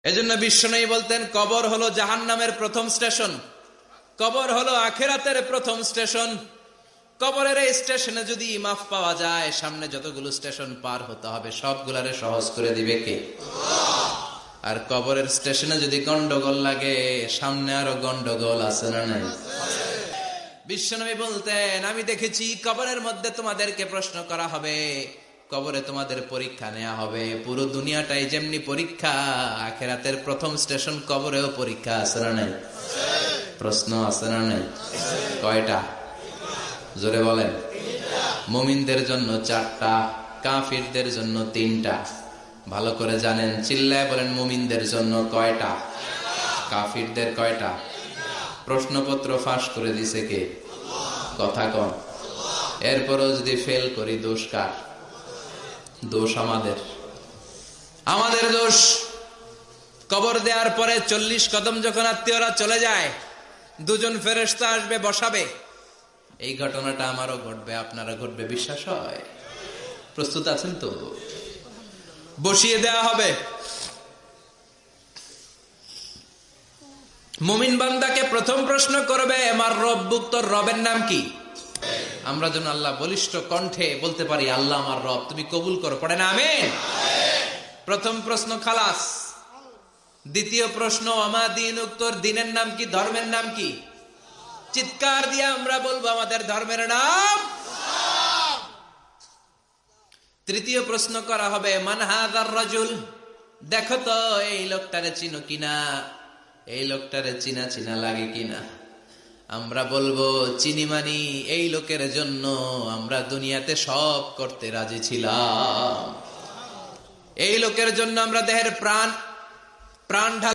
এজন্য বিশ্বনবী বলতেন, কবর হলো জাহান্নামের প্রথম স্টেশন, কবর হলো আখিরাতের প্রথম স্টেশন। কবরের এই স্টেশনে যদি মাফ পাওয়া যায়, সামনে যতগুলো স্টেশন পার হতে হবে সবগুলারে সহজ করে দিবে কে? আর কবরের স্টেশনে যদি গন্ডগোল লাগে, সামনে আরো গন্ডগোল আছে না নাই? বিশ্বনবী বলতেন, আমি দেখেছি কবরের মধ্যে তোমাদেরকে প্রশ্ন করা হবে, কবরে তোমাদের পরীক্ষা নেওয়া হবে। পুরো দুনিয়াটাই যেমনি পরীক্ষা, আখিরাতের প্রথম স্টেশন কবরেও পরীক্ষা আছে না নাই? প্রশ্ন আছে না নাই? কয়টা? জোরে বলেন। মুমিনদের জন্য 4টা, কাফিরদের জন্য 3টা। ভালো করে জানেন, চিল্লায় বলেন, মুমিনদের জন্য কয়টা, কাফিরদের কয়টা? প্রশ্নপত্র ফাঁস করে দিছে কে? কথা কন। এরপরও যদি ফেল করি, দোষ কার? দোষ আমাদের, আমাদের দোষ। কবর দেওয়ার পরে 40 কদম যখন আত্মীয়রা চলে যায়, 2জন ফেরেশতা আসবে, বসাবে। এই ঘটনাটা আমারও ঘটবে, আপনারা ঘটবে, বিশ্বাস হয়? প্রস্তুত আছেন তো? বসিয়ে দেওয়া হবে। মুমিন বান্দাকে প্রথম প্রশ্ন করবে, আমার রব্বুক, তোর রবের নাম কি? আমরা যেন আল্লাহ বলিষ্ঠ কণ্ঠে বলতে পারি, আল্লাহ আমার রব, তুমি কবুল করো। পড়ে না আমিন? প্রথম প্রশ্ন খালাস। দ্বিতীয় প্রশ্ন, আমা দীনুক, তোর দিনের নাম কি, ধর্মের নাম কি? চিৎকার দিয়ে আমরা বলবো, আমাদের ধর্মের নাম। তৃতীয় প্রশ্ন করা হবে, মান হাযার রাজুল, দেখো তো এই লোকটারে চিনো কিনা, এই লোকটারে চিনা চিনা লাগে কিনা। আমরা বলবো, চিনি মানি, এই লোকের জন্য আমরা দুনিয়াতে সব করতে রাজি ছিলাম, এই লোকের জন্য আমরা দেহের প্রাণ ঢাল